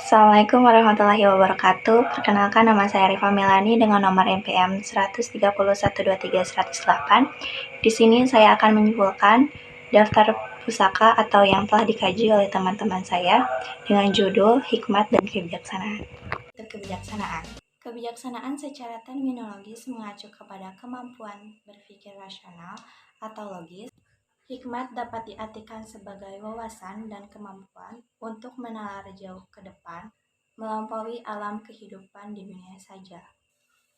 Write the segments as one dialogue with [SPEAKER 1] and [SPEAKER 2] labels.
[SPEAKER 1] Assalamualaikum warahmatullahi wabarakatuh. Perkenalkan, nama saya Rifa Melani dengan nomor NPM 130123108. Di sini saya akan menyimpulkan daftar pusaka atau yang telah dikaji oleh teman-teman saya dengan judul Hikmat dan Kebijaksanaan. Kebijaksanaan secara terminologis mengacu kepada kemampuan berpikir rasional atau logis. Hikmat dapat diartikan sebagai wawasan dan kemampuan untuk menalar jauh ke depan, melampaui alam kehidupan di dunia saja.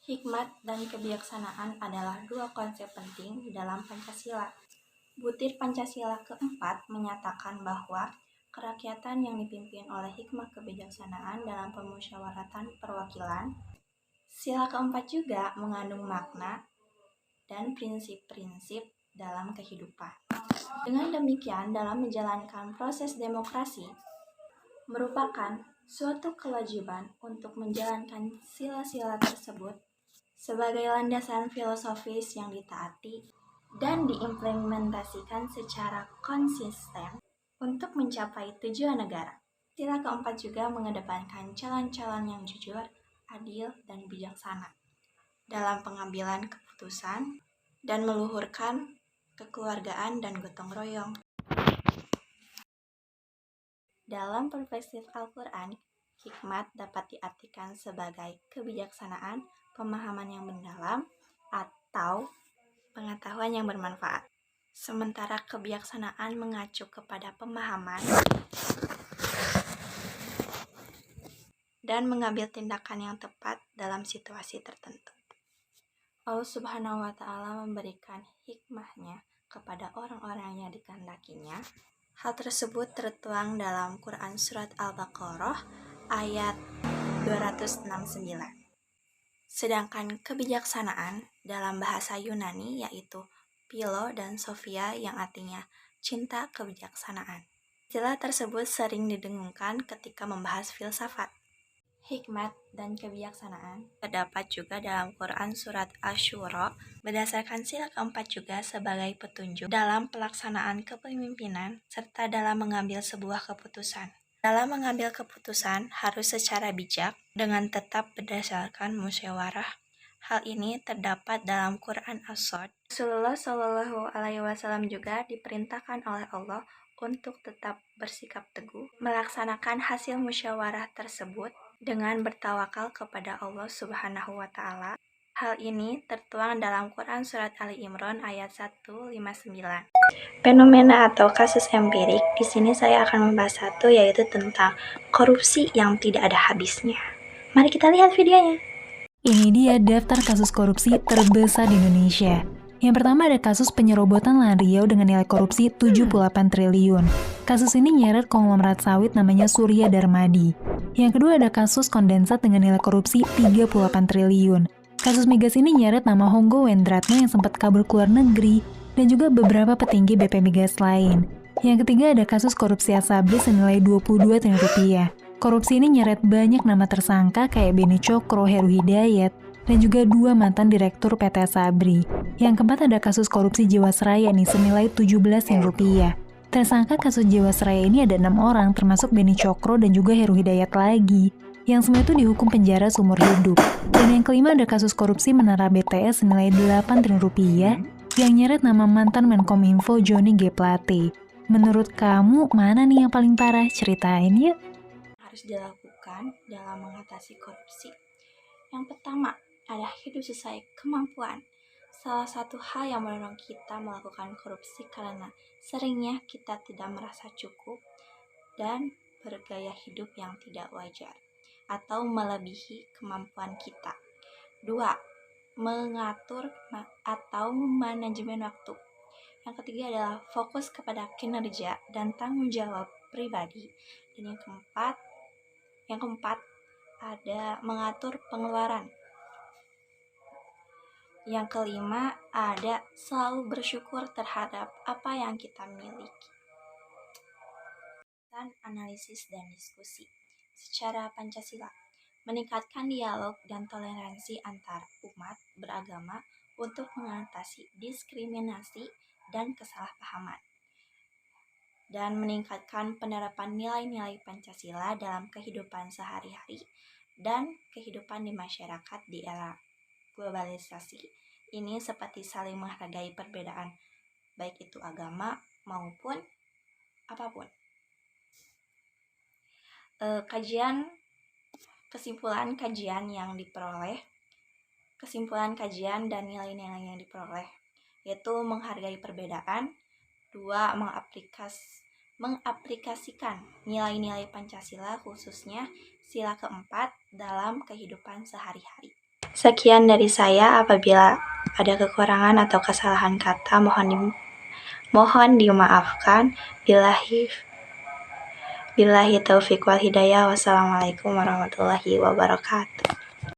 [SPEAKER 1] Hikmat dan kebijaksanaan adalah dua konsep penting dalam Pancasila. Butir Pancasila keempat menyatakan bahwa kerakyatan yang dipimpin oleh hikmah kebijaksanaan dalam pemusyawaratan perwakilan. Sila keempat juga mengandung makna dan prinsip-prinsip dalam kehidupan. Dengan demikian, dalam menjalankan proses demokrasi merupakan suatu kewajiban untuk menjalankan sila-sila tersebut sebagai landasan filosofis yang ditaati dan diimplementasikan secara konsisten untuk mencapai tujuan negara. Sila keempat juga mengedepankan calon-calon yang jujur, adil, dan bijaksana dalam pengambilan keputusan dan meluhurkan kekeluargaan dan gotong royong. Dalam perspektif Al-Quran, hikmat dapat diartikan sebagai kebijaksanaan, pemahaman yang mendalam, atau pengetahuan yang bermanfaat. Sementara kebijaksanaan mengacu kepada pemahaman dan mengambil tindakan yang tepat dalam situasi tertentu. Allah Subhanahu wa Ta'ala memberikan hikmahnya kepada orang-orang yang dikehendakinya. Hal tersebut tertuang dalam Quran Surat Al-Baqarah ayat 269. Sedangkan kebijaksanaan dalam bahasa Yunani yaitu Philo dan Sophia yang artinya cinta kebijaksanaan. Istilah tersebut sering didengungkan ketika membahas filsafat. Hikmat dan kebijaksanaan terdapat juga dalam Quran Surat Asy-Syura berdasarkan sila keempat juga sebagai petunjuk dalam pelaksanaan kepemimpinan serta dalam mengambil sebuah keputusan. Dalam mengambil keputusan harus secara bijak dengan tetap berdasarkan musyawarah. Hal ini terdapat dalam Quran As-Sad. Rasulullah Shallallahu Alaihi Wasallam juga diperintahkan oleh Allah untuk tetap bersikap teguh melaksanakan hasil musyawarah tersebut dengan bertawakal kepada Allah Subhanahu wa Ta'ala. Hal ini tertuang dalam Quran Surat Ali Imran ayat 159. Fenomena atau kasus empirik, di sini saya akan membahas satu yaitu tentang korupsi yang tidak ada habisnya. Mari kita lihat videonya.
[SPEAKER 2] Ini dia daftar kasus korupsi terbesar di Indonesia. Yang pertama ada kasus penyerobotan lahan Riau dengan nilai korupsi 78 triliun. Kasus ini nyeret konglomerat sawit namanya Surya Darmadi. Yang kedua ada kasus kondensat dengan nilai korupsi 38 triliun. Kasus migas ini nyeret nama Honggo Wendratno yang sempat kabur ke luar negeri dan juga beberapa petinggi BP Migas lain. Yang ketiga ada kasus korupsi Asabri senilai 22 triliun rupiah. Korupsi ini nyeret banyak nama tersangka kayak Beni Cokro, Heru Hidayat, dan juga 2 mantan direktur PT Asabri. Yang keempat ada kasus korupsi Jiwasraya nih senilai 17 triliun rupiah. Tersangka kasus Jiwasraya ini ada 6 orang termasuk Beni Cokro dan juga Heru Hidayat lagi. Yang semua itu dihukum penjara seumur hidup. Dan yang kelima ada kasus korupsi Menara BTS senilai 8 triliun rupiah yang nyeret nama mantan Menkominfo Johnny G. Plate. Menurut kamu mana nih yang paling parah? Ceritain yuk.
[SPEAKER 1] Harus dilakukan dalam mengatasi korupsi. Yang pertama, ada hidup sesuai kemampuan. Salah satu hal yang mendorong kita melakukan korupsi karena seringnya kita tidak merasa cukup dan bergaya hidup yang tidak wajar atau melebihi kemampuan kita. 2. Mengatur atau manajemen waktu. Yang ketiga adalah fokus kepada kinerja dan tanggung jawab pribadi. Dan yang keempat ada mengatur pengeluaran. Yang kelima ada selalu bersyukur terhadap apa yang kita miliki. Dan analisis dan diskusi secara Pancasila meningkatkan dialog dan toleransi antar umat beragama untuk mengatasi diskriminasi dan kesalahpahaman. dan meningkatkan penerapan nilai-nilai Pancasila dalam kehidupan sehari-hari dan kehidupan di masyarakat di era globalisasi ini seperti saling menghargai perbedaan, baik itu agama maupun apapun. Kesimpulan kajian dan nilai-nilai yang diperoleh yaitu menghargai perbedaan, 2. Mengaplikasikan nilai-nilai Pancasila khususnya sila keempat dalam kehidupan sehari-hari. Sekian dari saya, apabila ada kekurangan atau kesalahan kata mohon dimaafkan. Billahi taufiq wal hidayah. Wassalamualaikum warahmatullahi wabarakatuh.